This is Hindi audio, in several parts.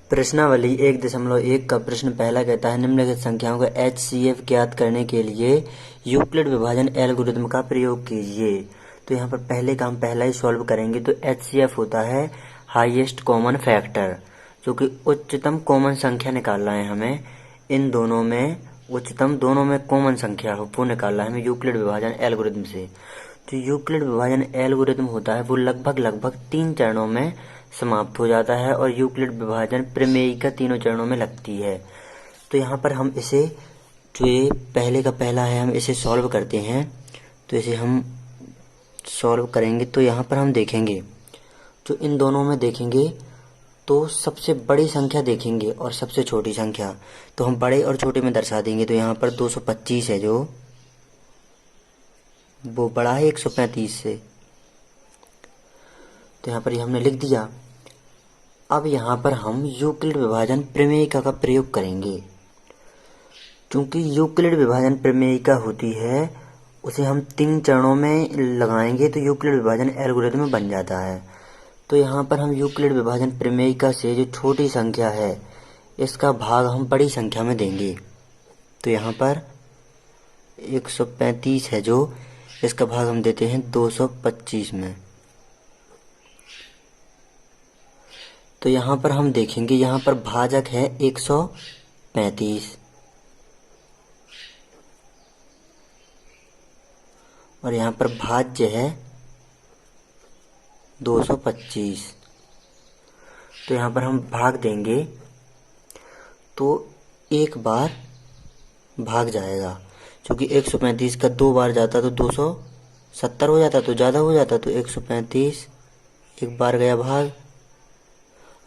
प्रश्नावली 1.1 का प्रश्न पहला कहता है निम्नलिखित संख्याओं का HCF ज्ञात करने के लिए यूक्लिड विभाजन एल्गोरिथम का प्रयोग कीजिए। तो यहाँ पर पहले का हम पहला ही सॉल्व करेंगे। तो HCF होता है हाईएस्ट कॉमन फैक्टर, जो कि उच्चतम कॉमन संख्या निकालना है हमें। इन दोनों में उच्चतम दोनों में कॉमन संख्या हो वो निकालना है हमें यूक्लिड विभाजन एल्गोरिथम से। तो यूक्लिड विभाजन एल्गोरिथम होता है वो लगभग 3 चरणों में समाप्त हो जाता है और यूक्लिड विभाजन प्रमेयिका तीनों चरणों में लगती है। तो यहाँ पर हम इसे जो ये पहले का पहला है हम इसे सॉल्व करते हैं। तो इसे हम सॉल्व करेंगे तो यहाँ पर हम देखेंगे जो इन दोनों में देखेंगे तो सबसे बड़ी संख्या देखेंगे और सबसे छोटी संख्या, तो हम बड़े और छोटे में दर्शा देंगे। तो यहाँ पर 225 है जो वो बड़ा है 135 से, तो यहाँ पर ये हमने लिख दिया। अब यहाँ पर हम यूक्लिड विभाजन प्रमेयिका का प्रयोग करेंगे। क्योंकि यूक्लिड विभाजन प्रमेयिका होती है उसे हम 3 चरणों में लगाएंगे तो यूक्लिड विभाजन एल्गोरिथम बन जाता है। तो यहाँ पर हम यूक्लिड विभाजन प्रमेयिका से जो छोटी संख्या है इसका भाग हम बड़ी संख्या में देंगे। तो यहाँ पर 135 है जो इसका भाग हम देते हैं 225 में। तो यहाँ पर हम देखेंगे यहाँ पर भाजक है 135 और यहाँ पर भाज्य है 225। तो यहाँ पर हम भाग देंगे तो एक बार भाग जाएगा, क्योंकि 135 का 2 बार जाता तो 270 हो जाता, तो ज़्यादा हो जाता। तो 135 एक बार गया भाग।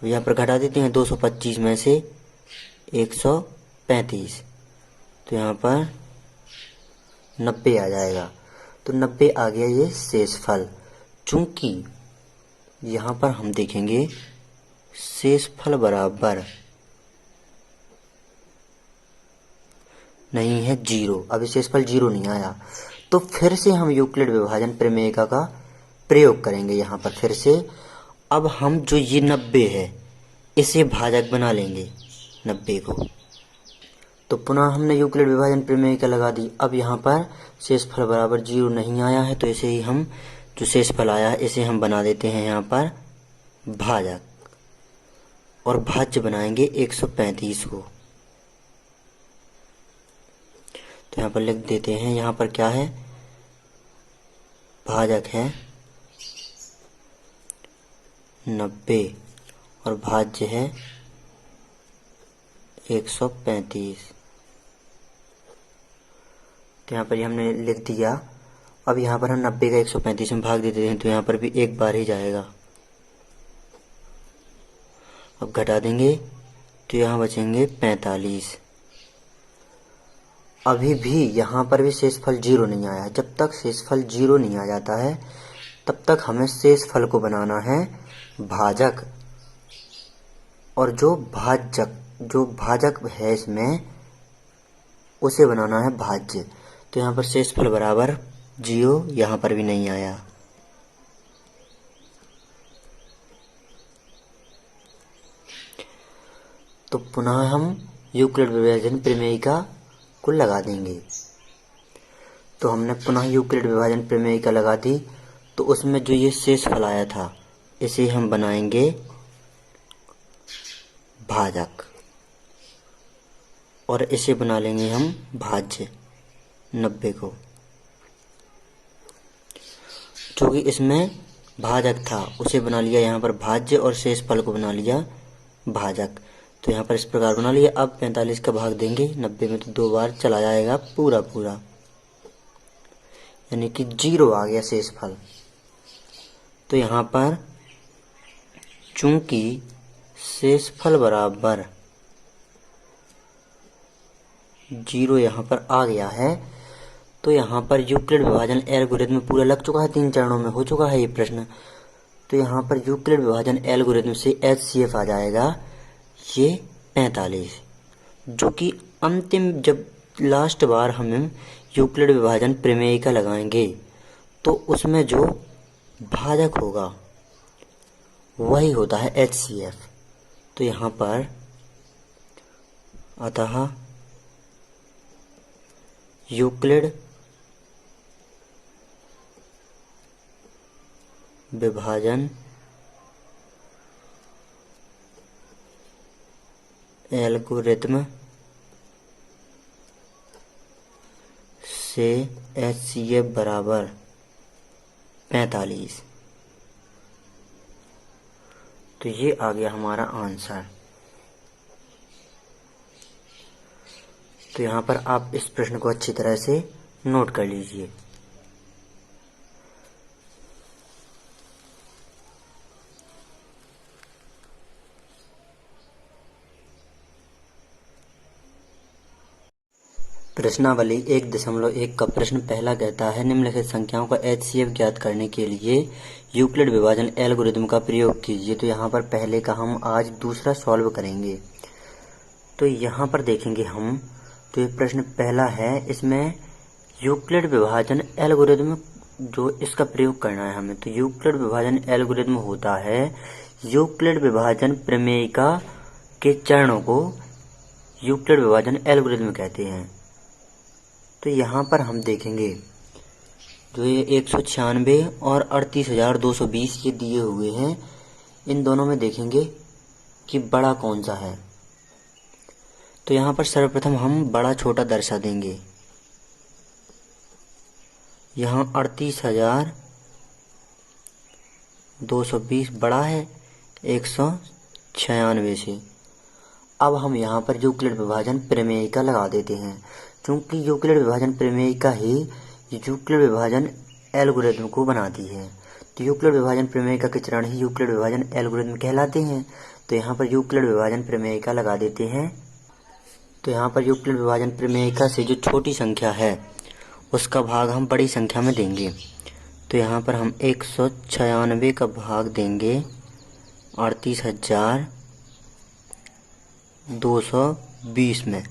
यहाँ पर घटा देते हैं 225 में से 135, तो यहाँ पर 90 आ जाएगा। तो 90 आ गया ये शेषफल। चूंकि यहाँ पर हम देखेंगे शेषफल बराबर नहीं है 0। अभी शेषफल 0 नहीं आया, तो फिर से हम यूक्लिड विभाजन प्रमेयिका का प्रयोग करेंगे। यहाँ पर फिर से अब हम जो ये 90 है इसे भाजक बना लेंगे 90 को। तो पुनः हमने यूक्लिड विभाजन प्रमेयिका लगा दी। अब यहाँ पर शेषफल बराबर 0 नहीं आया है, तो इसे ही हम जो शेषफल आया है इसे हम बना देते हैं यहाँ पर भाजक, और भाज्य बनाएंगे 135 को। तो यहाँ पर लिख देते हैं, यहाँ पर क्या है, भाजक है 90 और भाज्य है 135। तो यहाँ पर ये हमने लिख दिया। अब यहाँ पर हम 90 का 135 में भाग देते हैं, तो यहाँ पर भी एक बार ही जाएगा। अब घटा देंगे तो यहाँ बचेंगे 45। अभी भी यहाँ पर भी शेषफल 0 नहीं आया। जब तक शेषफल 0 नहीं आ जाता है तब तक हमें शेषफल को बनाना है भाजक, और जो भाजक है इसमें उसे बनाना है भाज्य। तो यहाँ पर शेषफल बराबर 0, यहाँ पर भी नहीं आया। तो पुनः हम यूक्लिड विभाजन प्रमेयिका को लगा देंगे। तो हमने पुनः यूक्लिड विभाजन प्रमेयिका लगा दी। तो उसमें जो ये शेषफल आया था इसे हम बनाएंगे भाजक, और इसे बना लेंगे हम भाज्य 90 को। जो कि इसमें भाजक था उसे बना लिया यहाँ पर भाज्य, और शेषफल को बना लिया भाजक। तो यहाँ पर इस प्रकार बना लिया। अब 45 का भाग देंगे 90 में, तो 2 बार चला जाएगा पूरा, यानी कि 0 आ गया शेषफल। तो यहाँ पर चूंकि शेषफल बराबर 0 यहाँ पर आ गया है, तो यहाँ पर यूक्लिड विभाजन एल्गोरिथम पूरा लग चुका है, 3 चरणों में हो चुका है ये प्रश्न। तो यहाँ पर यूक्लिड विभाजन एल्गोरिथम से HCF आ जाएगा ये 45, जो कि अंतिम जब लास्ट बार हम यूक्लिड विभाजन प्रमेयिका लगाएंगे तो उसमें जो भाजक होगा वही होता है HCF। तो यहाँ पर अतः यूक्लिड विभाजन एल्गोरिथ्म से HCF बराबर 45। तो ये आ गया हमारा आंसर। तो यहाँ पर आप इस प्रश्न को अच्छी तरह से नोट कर लीजिए। प्रश्नावली 1.1 का प्रश्न पहला कहता है निम्नलिखित संख्याओं का HCF ज्ञात करने के लिए यूक्लिड विभाजन एल्गोरिथम का प्रयोग कीजिए। तो यहाँ पर पहले का हम आज दूसरा सॉल्व करेंगे। तो यहाँ पर देखेंगे हम, तो ये प्रश्न पहला है, इसमें यूक्लिड विभाजन एल्गोरिथम जो इसका प्रयोग करना है हमें। तो यूक्लिड विभाजन एल्गोरिथम होता है यूक्लिड विभाजन प्रमेयिका के चरणों को यूक्लिड विभाजन एल्गोरिथम कहते हैं। तो यहाँ पर हम देखेंगे जो ये 196 और 38,220 ये दिए हुए हैं, इन दोनों में देखेंगे कि बड़ा कौन सा है। तो यहाँ पर सर्वप्रथम हम बड़ा छोटा दर्शा देंगे। यहाँ 38,220 बड़ा है 196 से। अब हम यहाँ पर यूक्लिड विभाजन प्रमेयिका लगा देते हैं, क्योंकि यूक्लिड विभाजन प्रमेयिका ही यूक्लिड विभाजन एल्गोरिथम को बनाती है। तो यूक्लिड विभाजन प्रमेयिका के चरण ही यूक्लिड विभाजन एल्गोरिथम कहलाते हैं। तो यहाँ पर यूक्लिड विभाजन प्रमेयिका लगा देते हैं। तो यहाँ पर यूक्लिड विभाजन प्रमेयिका से जो छोटी संख्या है उसका भाग हम बड़ी संख्या में देंगे। तो यहाँ पर हम 196 का भाग देंगे 38,220 में।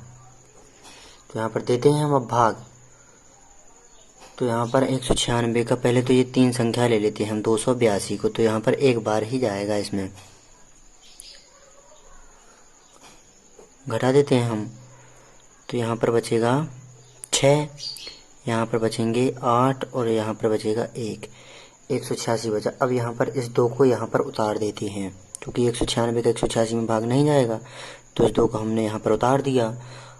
तो यहाँ पर देते हैं हम अब भाग। तो यहाँ पर 196 का पहले तो ये 3 संख्या ले लेते हैं हम 282 को। तो यहाँ पर एक बार ही जाएगा, इसमें घटा देते हैं हम। तो यहाँ पर बचेगा 6, यहाँ पर बचेंगे 8 और यहाँ पर बचेगा 1, 186 बचा। अब यहाँ पर इस 2 को यहाँ पर उतार देते हैं, क्योंकि 196 का 186 में भाग नहीं जाएगा। तो इस 2 को हमने यहाँ पर उतार दिया।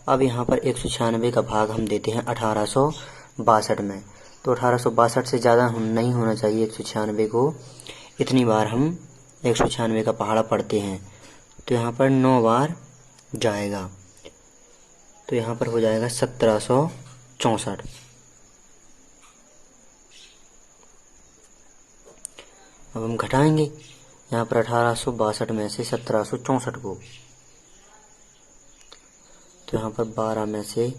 अब यहाँ पर 196 का भाग हम देते हैं 1862 में। तो 1862 से ज़्यादा नहीं होना चाहिए 196 को। इतनी बार हम 196 का पहाड़ा पढ़ते हैं। तो यहाँ पर 9 बार जाएगा। तो यहाँ पर हो जाएगा 1764। अब हम घटाएंगे यहाँ पर 1862 में से 1764 को। तो यहाँ पर 12 में से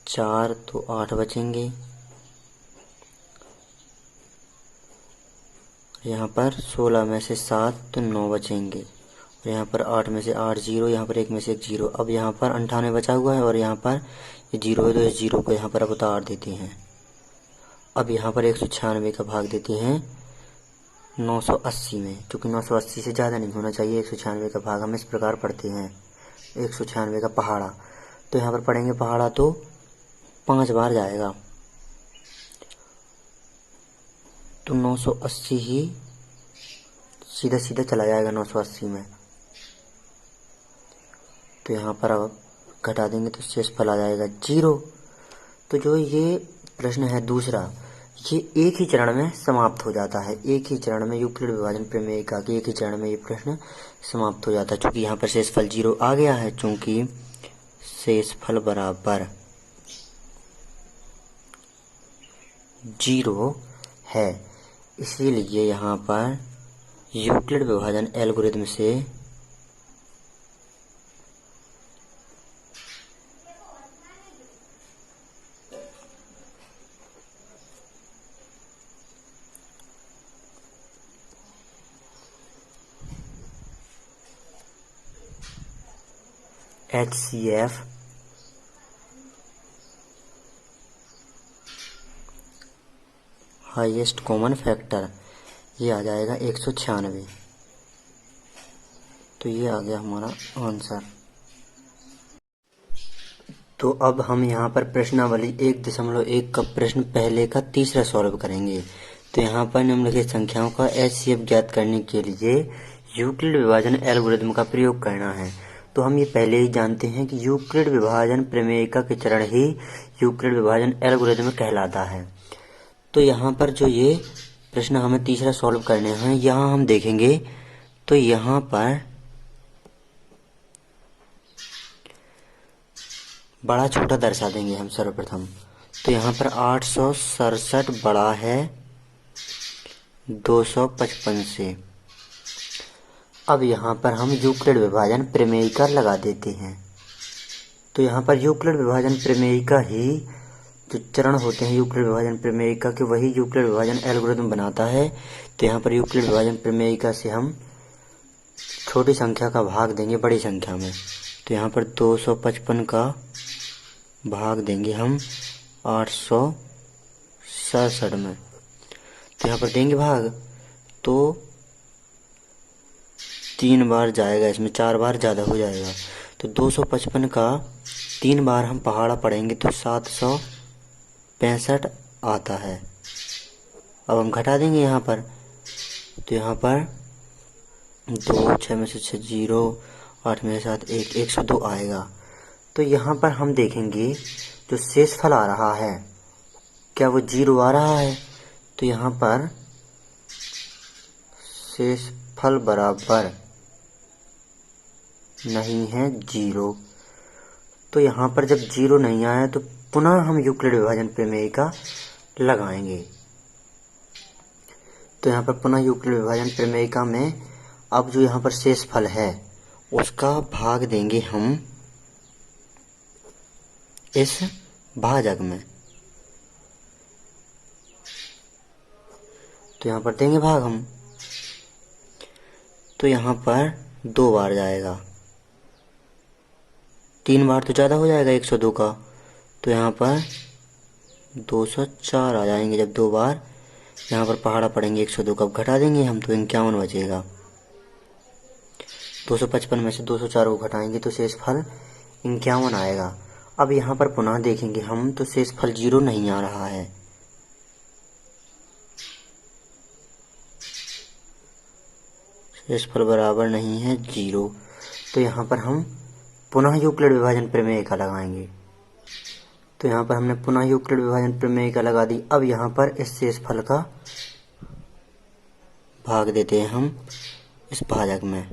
4 तो 8 बचेंगे। यहाँ पर 16 में से 7 तो 9 बचेंगे। और यहाँ पर 8 में से 8 0, यहाँ पर 1 में से 1 0। अब यहाँ पर 98 बचा हुआ है और यहाँ पर ये 0 है, तो इस 0 को यहाँ पर अब उतार देते हैं। अब यहाँ पर 196 का भाग देते हैं 980 में, क्योंकि 980 से ज़्यादा नहीं होना चाहिए 196 का भाग। हम इस प्रकार पढ़ते हैं 196 का पहाड़ा। तो यहाँ पर पढ़ेंगे पहाड़ा तो 5 बार जाएगा। तो 980 ही सीधा सीधा चला जाएगा 980 में। तो यहाँ पर अब घटा देंगे तो शेषफल आ जाएगा 0। तो जो ये प्रश्न है दूसरा, ये एक ही चरण में समाप्त हो जाता है। एक ही चरण में यूक्लिड विभाजन प्रमेयिका के एक ही चरण में ये प्रश्न समाप्त हो जाता है। चूँकि यहाँ पर शेषफल 0 आ गया है, चूँकि शेषफल बराबर 0 है, इसीलिए यहाँ पर यूक्लिड विभाजन एल्गोरिथम से HCF हाईएस्ट कॉमन फैक्टर ये आ जाएगा 196। तो ये आ गया हमारा आंसर। तो अब हम यहाँ पर प्रश्नावली 1.1 का प्रश्न पहले का तीसरा सॉल्व करेंगे। तो यहाँ पर निम्नलिखित संख्याओं का HCF ज्ञात करने के लिए यूक्लिड विभाजन एल्गोरिथम का प्रयोग करना है। तो हम ये पहले ही जानते हैं कि यूक्लिड विभाजन प्रमेयिका के चरण ही यूक्लिड विभाजन एल्गोरिथम कहलाता है। तो यहाँ पर जो ये प्रश्न हमें तीसरा सॉल्व करने हैं, यहाँ हम देखेंगे तो यहाँ पर बड़ा छोटा दर्शा देंगे हम सर्वप्रथम। तो यहाँ पर 867 बड़ा है 255 से। अब यहाँ पर हम यूक्लिड विभाजन प्रमेयिका लगा देते हैं। तो यहाँ पर यूक्लिड विभाजन प्रमेयिका ही जो चरण होते हैं यूक्लिड विभाजन प्रमेयिका के, वही यूक्लिड विभाजन एल्गोरिथम बनाता है। तो यहाँ पर यूक्लिड विभाजन प्रमेयिका से हम छोटी संख्या का भाग देंगे बड़ी संख्या में। तो यहाँ पर 255 का भाग देंगे हम 867 में। तो यहाँ पर देंगे भाग तो 3 बार जाएगा, इसमें 4 बार ज़्यादा हो जाएगा। तो 255 का 3 बार हम पहाड़ा पढ़ेंगे तो 765 आता है। अब हम घटा देंगे यहाँ पर। तो यहाँ पर 2, 6 में से 6 0, 8 में से 7 1, 102 आएगा। तो यहाँ पर हम देखेंगे जो शेषफल आ रहा है, क्या वो 0 आ रहा है? तो यहाँ पर शेषफल बराबर नहीं है 0। तो यहाँ पर जब 0 नहीं आया तो पुनः हम यूक्लिड विभाजन प्रमेयिका लगाएंगे। तो यहाँ पर पुनः यूक्लिड विभाजन प्रमेयिका में अब जो यहाँ पर शेषफल है उसका भाग देंगे हम इस भाजक में। तो यहाँ पर देंगे भाग हम। तो यहाँ पर 2 बार जाएगा, 3 बार तो ज़्यादा हो जाएगा 102 का। तो यहाँ पर 204 आ जाएंगे जब 2 बार यहाँ पर पहाड़ा पड़ेंगे 102 का। घटा देंगे हम तो 51 बचेगा। 255 में से 204 को घटाएंगे तो शेषफल 51 आएगा। अब यहाँ पर पुनः देखेंगे हम तो शेषफल 0 नहीं आ रहा है। शेषफल बराबर नहीं है 0। तो यहाँ पर हम पुनः यूक्लिड विभाजन प्रमेयिका लगाएंगे। तो यहाँ पर हमने पुनः यूक्लिड विभाजन प्रमेयिका लगा दी। अब यहाँ पर इस शेषफल का भाग देते हैं हम इस भाजक में।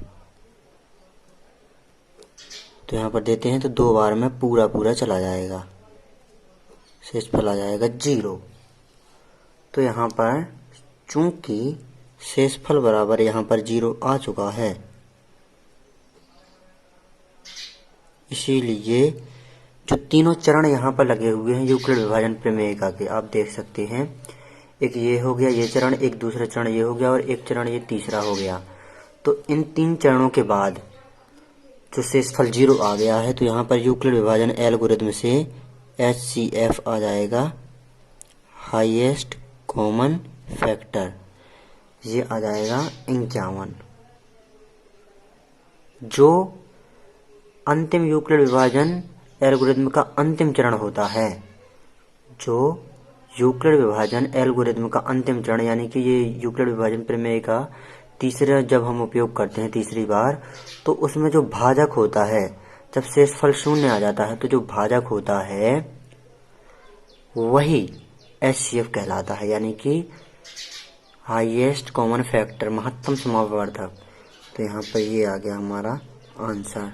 तो यहाँ पर देते हैं तो 2 बार में पूरा चला जाएगा, शेषफल आ जाएगा 0। तो यहाँ पर चूंकि शेषफल बराबर यहाँ पर 0 आ चुका है, इसीलिए जो तीनों चरण यहाँ पर लगे हुए हैं यूक्लिड विभाजन प्रमेयिका के, आप देख सकते हैं, एक ये हो गया ये चरण, एक दूसरा चरण ये हो गया और एक चरण ये तीसरा हो गया। तो इन 3 चरणों के बाद जो शेषफल 0 आ गया है, तो यहाँ पर यूक्लिड विभाजन एल्गोरिथम से HCF आ जाएगा, हाईएस्ट कॉमन फैक्टर, ये आ जाएगा 51। जो अंतिम यूक्लिड विभाजन एल्गोरिथम का अंतिम चरण होता है, जो यूक्लिड विभाजन एल्गोरिथम का अंतिम चरण, यानी कि ये यूक्लिड विभाजन प्रमेय का तीसरा जब हम उपयोग करते हैं तीसरी बार, तो उसमें जो भाजक होता है, जब शेषफल 0 आ जाता है तो जो भाजक होता है वही HCF कहलाता है, यानी कि हाईएस्ट कॉमन फैक्टर, महत्तम समापवर्धक। तो यहाँ पर ये आ गया हमारा आंसर।